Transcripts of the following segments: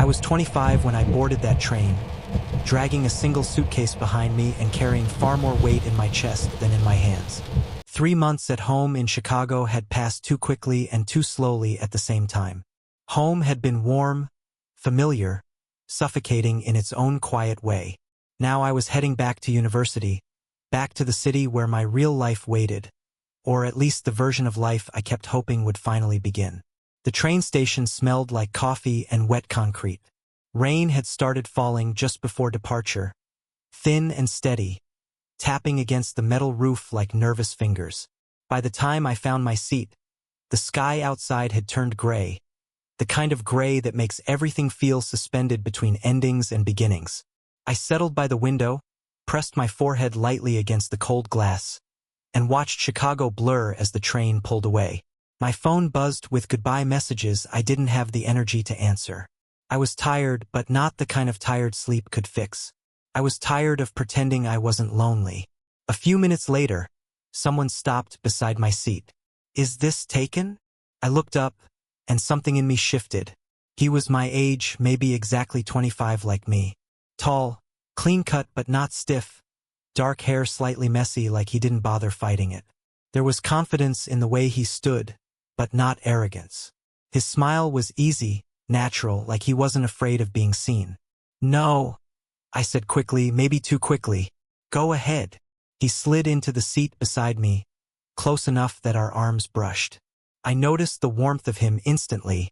I was 25 when I boarded that train, dragging a single suitcase behind me and carrying far more weight in my chest than in my hands. 3 months at home in Chicago had passed too quickly and too slowly at the same time. Home had been warm, familiar, suffocating in its own quiet way. Now I was heading back to university, back to the city where my real life waited, or at least the version of life I kept hoping would finally begin. The train station smelled like coffee and wet concrete. Rain had started falling just before departure, thin and steady, tapping against the metal roof like nervous fingers. By the time I found my seat, the sky outside had turned gray, the kind of gray that makes everything feel suspended between endings and beginnings. I settled by the window, pressed my forehead lightly against the cold glass, and watched Chicago blur as the train pulled away. My phone buzzed with goodbye messages I didn't have the energy to answer. I was tired, but not the kind of tired sleep could fix. I was tired of pretending I wasn't lonely. A few minutes later, someone stopped beside my seat. "Is this taken?" I looked up, and something in me shifted. He was my age, maybe exactly 25 like me. Tall, clean-cut but not stiff, dark hair slightly messy like he didn't bother fighting it. There was confidence in the way he stood, but not arrogance. His smile was easy, natural, like he wasn't afraid of being seen. "No," I said quickly, maybe too quickly. "Go ahead." He slid into the seat beside me, close enough that our arms brushed. I noticed the warmth of him instantly,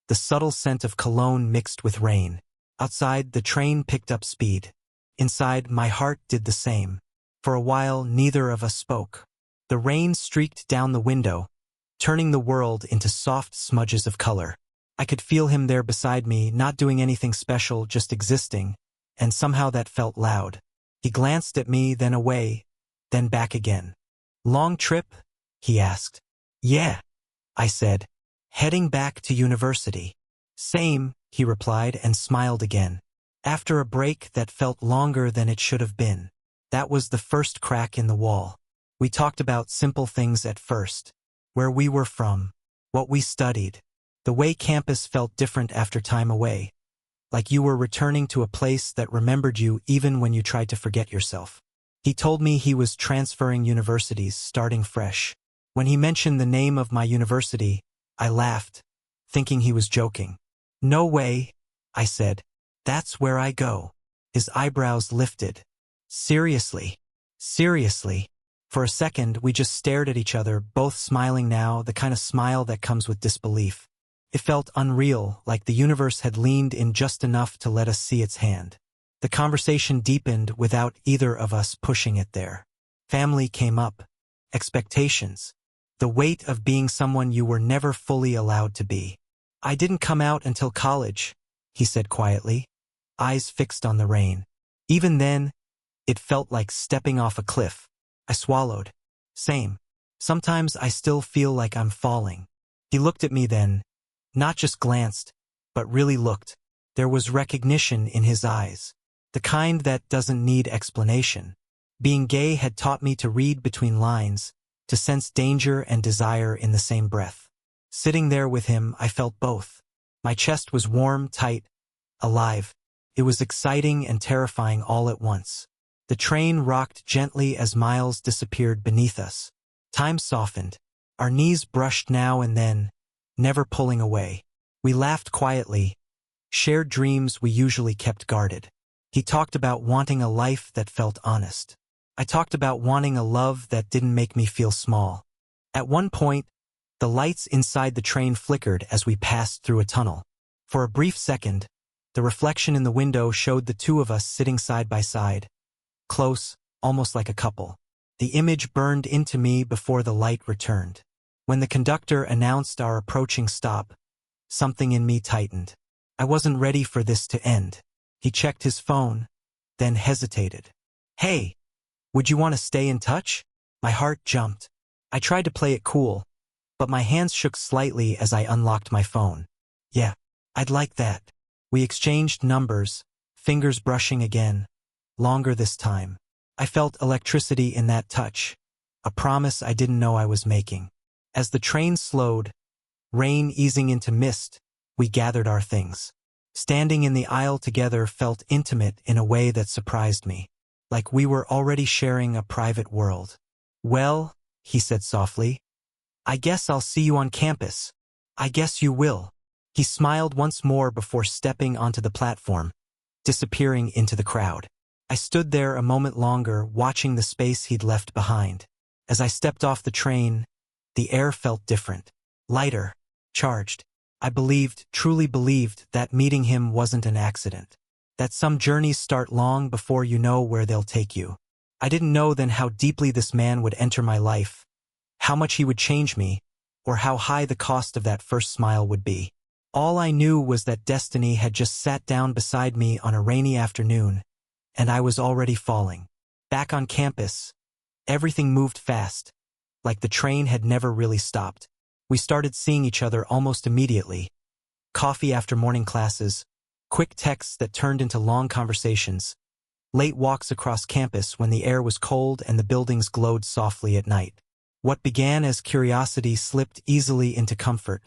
the subtle scent of cologne mixed with rain. Outside, the train picked up speed. Inside, my heart did the same. For a while, neither of us spoke. The rain streaked down the window, turning the world into soft smudges of color. I could feel him there beside me, not doing anything special, just existing, and somehow that felt loud. He glanced at me, then away, then back again. "Long trip?" he asked. "Yeah," I said. "Heading back to university." "Same," he replied and smiled again. After a break that felt longer than it should have been. That was the first crack in the wall. We talked about simple things at first. Where we were from, what we studied, the way campus felt different after time away, like you were returning to a place that remembered you even when you tried to forget yourself. He told me he was transferring universities, starting fresh. When he mentioned the name of my university, I laughed, thinking he was joking. "No way," I said. "That's where I go." His eyebrows lifted. "Seriously? Seriously?" For a second, we just stared at each other, both smiling now, the kind of smile that comes with disbelief. It felt unreal, like the universe had leaned in just enough to let us see its hand. The conversation deepened without either of us pushing it there. Family came up. Expectations. The weight of being someone you were never fully allowed to be. "I didn't come out until college," he said quietly, eyes fixed on the rain. Even then, it felt like stepping off a cliff. I swallowed. "Same. Sometimes I still feel like I'm falling." He looked at me then, not just glanced, but really looked. There was recognition in his eyes, the kind that doesn't need explanation. Being gay had taught me to read between lines, to sense danger and desire in the same breath. Sitting there with him, I felt both. My chest was warm, tight, alive. It was exciting and terrifying all at once. The train rocked gently as miles disappeared beneath us. Time softened. Our knees brushed now and then, never pulling away. We laughed quietly, shared dreams we usually kept guarded. He talked about wanting a life that felt honest. I talked about wanting a love that didn't make me feel small. At one point, the lights inside the train flickered as we passed through a tunnel. For a brief second, the reflection in the window showed the two of us sitting side by side. Close, almost like a couple. The image burned into me before the light returned. When the conductor announced our approaching stop, something in me tightened. I wasn't ready for this to end. He checked his phone, then hesitated. "Hey, would you want to stay in touch?" My heart jumped. I tried to play it cool, but my hands shook slightly as I unlocked my phone. "Yeah, I'd like that." We exchanged numbers, fingers brushing again. Longer this time. I felt electricity in that touch, a promise I didn't know I was making. As the train slowed, rain easing into mist, we gathered our things. Standing in the aisle together felt intimate in a way that surprised me, like we were already sharing a private world. "Well," he said softly, "I guess I'll see you on campus. I guess you will." He smiled once more before stepping onto the platform, disappearing into the crowd. I stood there a moment longer, watching the space he'd left behind. As I stepped off the train, the air felt different, lighter, charged. I believed, truly believed, that meeting him wasn't an accident, that some journeys start long before you know where they'll take you. I didn't know then how deeply this man would enter my life, how much he would change me, or how high the cost of that first smile would be. All I knew was that destiny had just sat down beside me on a rainy afternoon, and I was already falling. Back on campus, everything moved fast, like the train had never really stopped. We started seeing each other almost immediately. Coffee after morning classes, quick texts that turned into long conversations, late walks across campus when the air was cold and the buildings glowed softly at night. What began as curiosity slipped easily into comfort,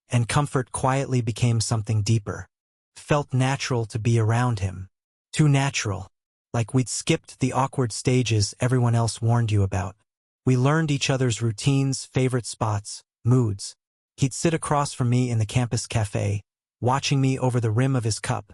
and comfort quietly became something deeper. Felt natural to be around him. Too natural. Like we'd skipped the awkward stages everyone else warned you about. We learned each other's routines, favorite spots, moods. He'd sit across from me in the campus cafe, watching me over the rim of his cup,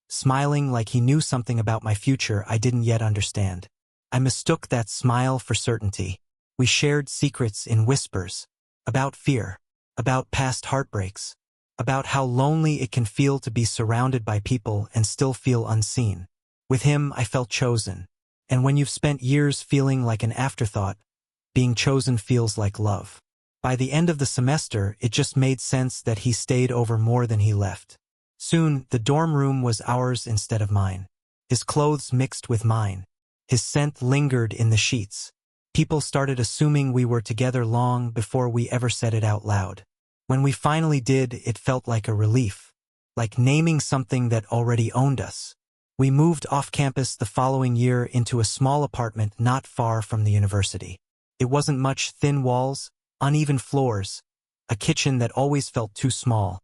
smiling like he knew something about my future I didn't yet understand. I mistook that smile for certainty. We shared secrets in whispers, about fear, about past heartbreaks, about how lonely it can feel to be surrounded by people and still feel unseen. With him, I felt chosen. And when you've spent years feeling like an afterthought, being chosen feels like love. By the end of the semester, it just made sense that he stayed over more than he left. Soon, the dorm room was ours instead of mine. His clothes mixed with mine. His scent lingered in the sheets. People started assuming we were together long before we ever said it out loud. When we finally did, it felt like a relief, like naming something that already owned us. We moved off campus the following year into a small apartment not far from the university. It wasn't much, thin walls, uneven floors, a kitchen that always felt too small.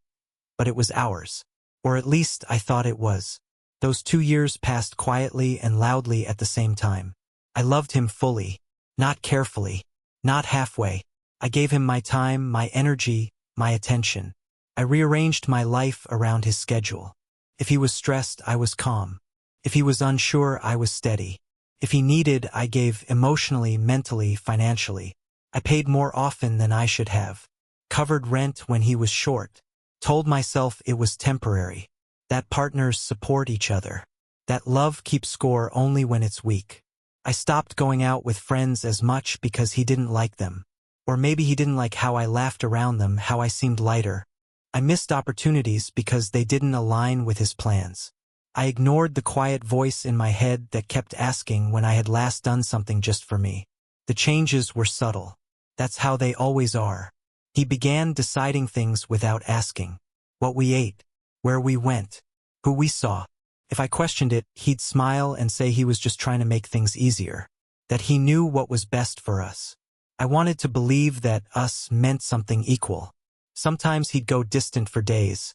But it was ours. Or at least I thought it was. Those 2 years passed quietly and loudly at the same time. I loved him fully, not carefully, not halfway. I gave him my time, my energy, my attention. I rearranged my life around his schedule. If he was stressed, I was calm. If he was unsure, I was steady. If he needed, I gave emotionally, mentally, financially. I paid more often than I should have. Covered rent when he was short. Told myself it was temporary. That partners support each other. That love keeps score only when it's weak. I stopped going out with friends as much because he didn't like them. Or maybe he didn't like how I laughed around them, how I seemed lighter. I missed opportunities because they didn't align with his plans. I ignored the quiet voice in my head that kept asking when I had last done something just for me. The changes were subtle. That's how they always are. He began deciding things without asking. What we ate, where we went, who we saw. If I questioned it, he'd smile and say he was just trying to make things easier. That he knew what was best for us. I wanted to believe that us meant something equal. Sometimes he'd go distant for days,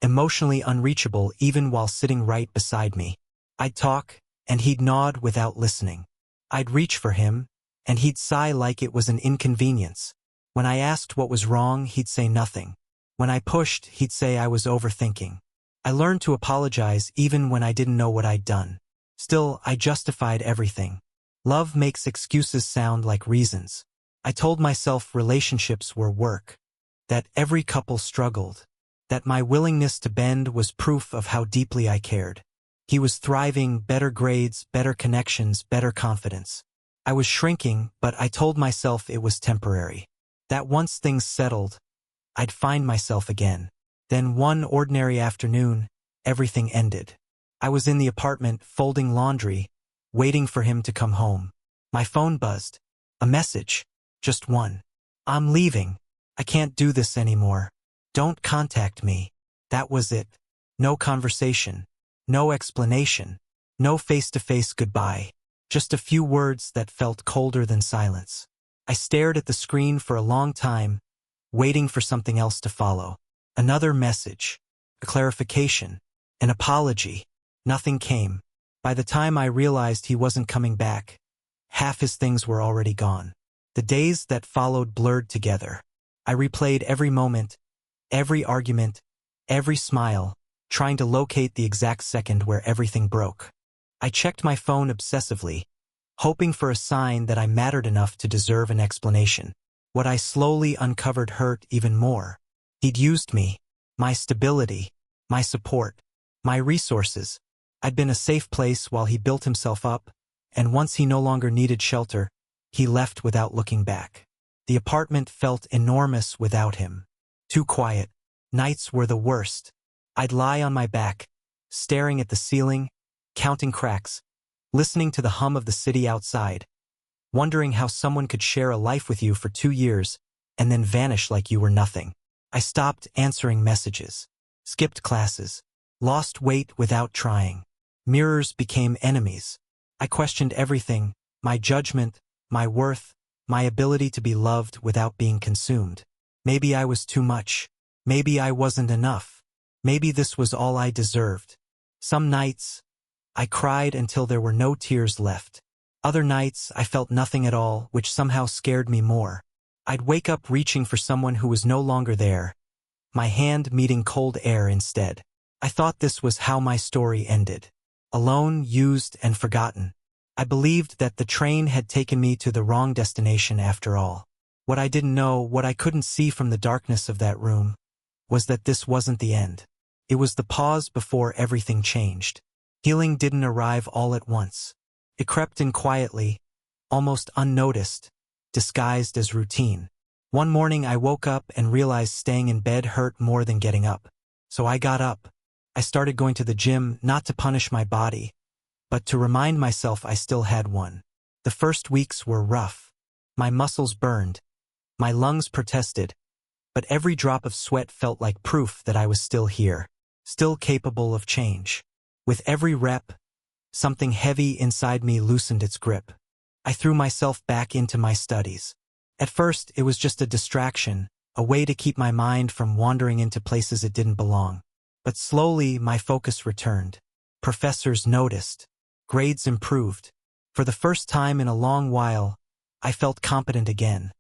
emotionally unreachable even while sitting right beside me. I'd talk, and he'd nod without listening. I'd reach for him, and he'd sigh like it was an inconvenience. When I asked what was wrong, he'd say nothing. When I pushed, he'd say I was overthinking. I learned to apologize even when I didn't know what I'd done. Still, I justified everything. Love makes excuses sound like reasons. I told myself relationships were work, that every couple struggled, that my willingness to bend was proof of how deeply I cared. He was thriving, better grades, better connections, better confidence. I was shrinking, but I told myself it was temporary. That once things settled, I'd find myself again. Then one ordinary afternoon, everything ended. I was in the apartment, folding laundry, waiting for him to come home. My phone buzzed. A message. Just one. I'm leaving. I can't do this anymore. Don't contact me. That was it. No conversation. No explanation. No face-to-face goodbye. Just a few words that felt colder than silence. I stared at the screen for a long time, waiting for something else to follow. Another message. A clarification. An apology. Nothing came. By the time I realized he wasn't coming back, half his things were already gone. The days that followed blurred together. I replayed every moment, every argument, every smile, trying to locate the exact second where everything broke. I checked my phone obsessively, hoping for a sign that I mattered enough to deserve an explanation. What I slowly uncovered hurt even more. He'd used me, my stability, my support, my resources. I'd been a safe place while he built himself up, and once he no longer needed shelter, he left without looking back. The apartment felt enormous without him. Too quiet. Nights were the worst. I'd lie on my back, staring at the ceiling, counting cracks, listening to the hum of the city outside, wondering how someone could share a life with you for 2 years and then vanish like you were nothing. I stopped answering messages, skipped classes, lost weight without trying. Mirrors became enemies. I questioned everything, my judgment, my worth, my ability to be loved without being consumed. Maybe I was too much. Maybe I wasn't enough. Maybe this was all I deserved. Some nights, I cried until there were no tears left. Other nights, I felt nothing at all, which somehow scared me more. I'd wake up reaching for someone who was no longer there, my hand meeting cold air instead. I thought this was how my story ended. Alone, used, and forgotten. I believed that the train had taken me to the wrong destination after all. What I didn't know, what I couldn't see from the darkness of that room, was that this wasn't the end. It was the pause before everything changed. Healing didn't arrive all at once. It crept in quietly, almost unnoticed, disguised as routine. One morning I woke up and realized staying in bed hurt more than getting up. So I got up. I started going to the gym, not to punish my body, but to remind myself I still had one. The first weeks were rough. My muscles burned. My lungs protested. But every drop of sweat felt like proof that I was still here, still capable of change. With every rep, something heavy inside me loosened its grip. I threw myself back into my studies. At first, it was just a distraction, a way to keep my mind from wandering into places it didn't belong. But slowly, my focus returned. Professors noticed. Grades improved. For the first time in a long while, I felt competent again.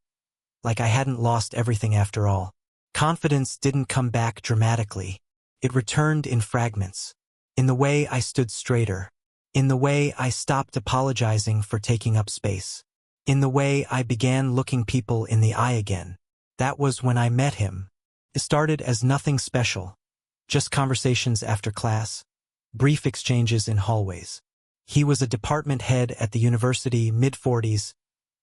Like I hadn't lost everything after all. Confidence didn't come back dramatically. It returned in fragments. In the way I stood straighter. In the way I stopped apologizing for taking up space. In the way I began looking people in the eye again. That was when I met him. It started as nothing special. Just conversations after class. Brief exchanges in hallways. He was a department head at the university, mid-40s,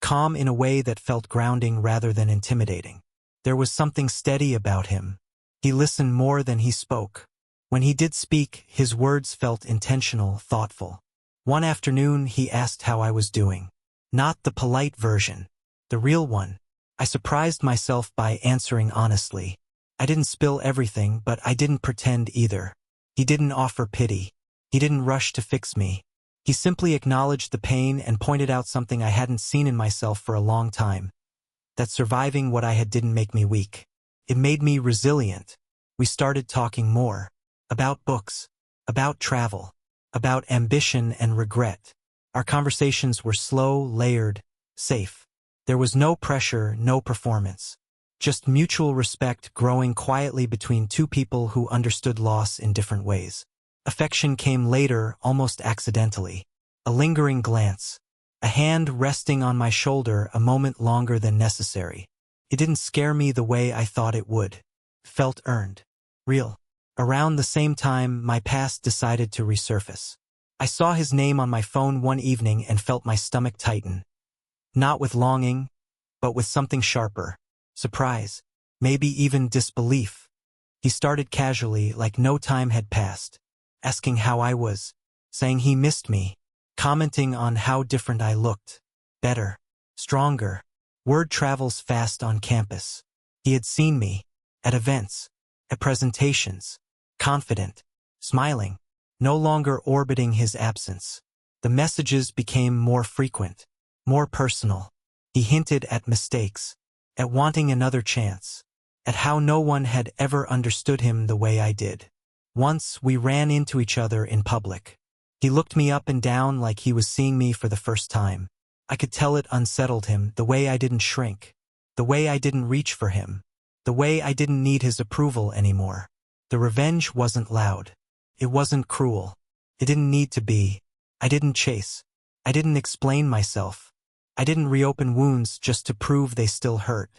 calm in a way that felt grounding rather than intimidating. There was something steady about him. He listened more than he spoke. When he did speak, his words felt intentional, thoughtful. One afternoon, he asked how I was doing. Not the polite version. The real one. I surprised myself by answering honestly. I didn't spill everything, but I didn't pretend either. He didn't offer pity. He didn't rush to fix me. He simply acknowledged the pain and pointed out something I hadn't seen in myself for a long time. That surviving what I had didn't make me weak. It made me resilient. We started talking more. About books. About travel. About ambition and regret. Our conversations were slow, layered, safe. There was no pressure, no performance. Just mutual respect growing quietly between two people who understood loss in different ways. Affection came later, almost accidentally. A lingering glance. A hand resting on my shoulder a moment longer than necessary. It didn't scare me the way I thought it would. Felt earned. Real. Around the same time, my past decided to resurface. I saw his name on my phone one evening and felt my stomach tighten. Not with longing, but with something sharper. Surprise. Maybe even disbelief. He started casually, like no time had passed. Asking how I was. Saying he missed me. Commenting on how different I looked. Better. Stronger. Word travels fast on campus. He had seen me. At events. At presentations. Confident. Smiling. No longer orbiting his absence. The messages became more frequent. More personal. He hinted at mistakes. At wanting another chance. At how no one had ever understood him the way I did. Once, we ran into each other in public. He looked me up and down like he was seeing me for the first time. I could tell it unsettled him, the way I didn't shrink, the way I didn't reach for him, the way I didn't need his approval anymore. The revenge wasn't loud. It wasn't cruel. It didn't need to be. I didn't chase. I didn't explain myself. I didn't reopen wounds just to prove they still hurt.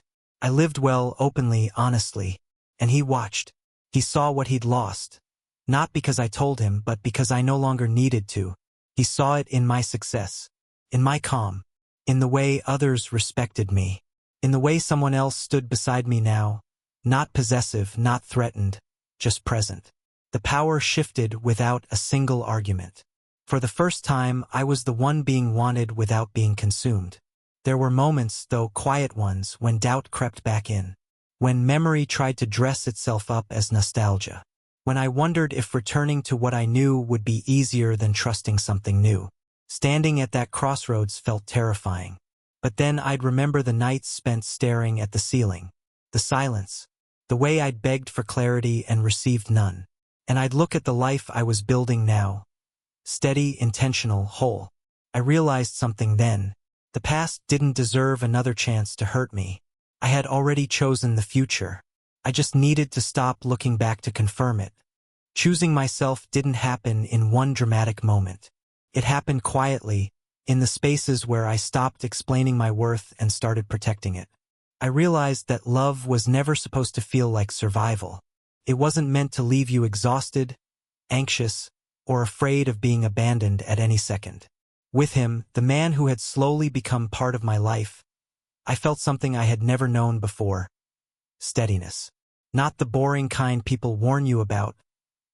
I lived well, openly, honestly. And he watched. He saw what he'd lost. Not because I told him, but because I no longer needed to. He saw it in my success, in my calm, in the way others respected me, in the way someone else stood beside me now, not possessive, not threatened, just present. The power shifted without a single argument. For the first time, I was the one being wanted without being consumed. There were moments, though quiet ones, when doubt crept back in, when memory tried to dress itself up as nostalgia, when I wondered if returning to what I knew would be easier than trusting something new. Standing at that crossroads felt terrifying. But then I'd remember the nights spent staring at the ceiling, the silence, the way I'd begged for clarity and received none. And I'd look at the life I was building now, steady, intentional, whole. I realized something then. The past didn't deserve another chance to hurt me. I had already chosen the future. I just needed to stop looking back to confirm it. Choosing myself didn't happen in one dramatic moment. It happened quietly, in the spaces where I stopped explaining my worth and started protecting it. I realized that love was never supposed to feel like survival. It wasn't meant to leave you exhausted, anxious, or afraid of being abandoned at any second. With him, the man who had slowly become part of my life, I felt something I had never known before. Steadiness. Not the boring kind people warn you about,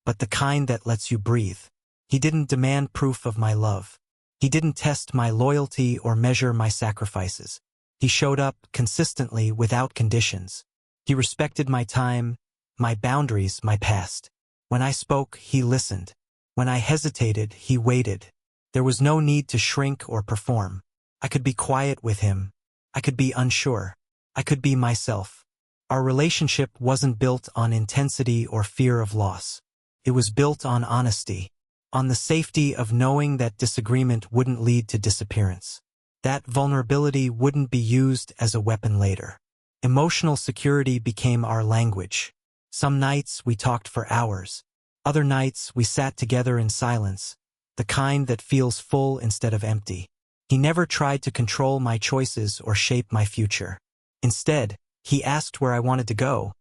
but the kind that lets you breathe. He didn't demand proof of my love. He didn't test my loyalty or measure my sacrifices. He showed up consistently without conditions. He respected my time, my boundaries, my past. When I spoke, he listened. When I hesitated, he waited. There was no need to shrink or perform. I could be quiet with him. I could be unsure. I could be myself. Our relationship wasn't built on intensity or fear of loss. It was built on honesty, on the safety of knowing that disagreement wouldn't lead to disappearance. That vulnerability wouldn't be used as a weapon later. Emotional security became our language. Some nights we talked for hours. Other nights we sat together in silence, the kind that feels full instead of empty. He never tried to control my choices or shape my future. Instead, he asked where I wanted to go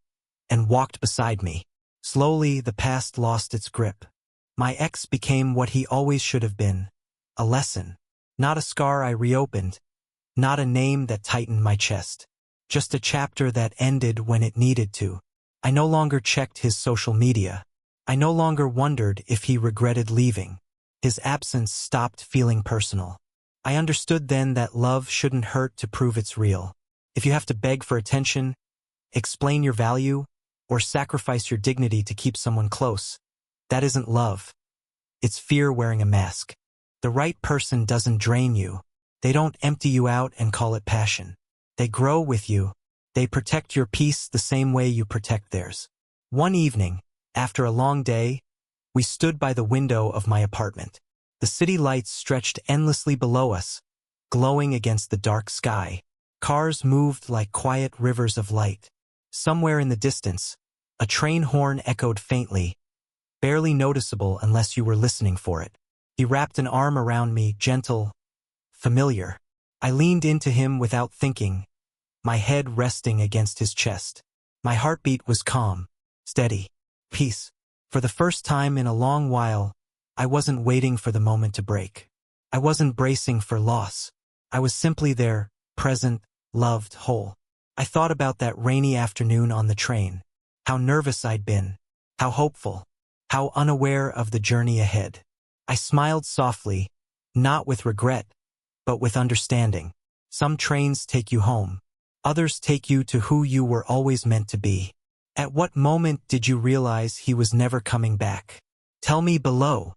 and walked beside me. Slowly, the past lost its grip. My ex became what he always should have been, a lesson. Not a scar I reopened, not a name that tightened my chest. Just a chapter that ended when it needed to. I no longer checked his social media. I no longer wondered if he regretted leaving. His absence stopped feeling personal. I understood then that love shouldn't hurt to prove it's real. If you have to beg for attention, explain your value, or sacrifice your dignity to keep someone close, that isn't love. It's fear wearing a mask. The right person doesn't drain you. They don't empty you out and call it passion. They grow with you. They protect your peace the same way you protect theirs. One evening, after a long day, we stood by the window of my apartment. The city lights stretched endlessly below us, glowing against the dark sky. Cars moved like quiet rivers of light. Somewhere in the distance, a train horn echoed faintly, barely noticeable unless you were listening for it. He wrapped an arm around me, gentle, familiar. I leaned into him without thinking, my head resting against his chest. My heartbeat was calm, steady, peace. For the first time in a long while, I wasn't waiting for the moment to break. I wasn't bracing for loss. I was simply there, present, loved, whole. I thought about that rainy afternoon on the train, how nervous I'd been, how hopeful, how unaware of the journey ahead. I smiled softly, not with regret, but with understanding. Some trains take you home. Others take you to who you were always meant to be. At what moment did you realize he was never coming back? Tell me below.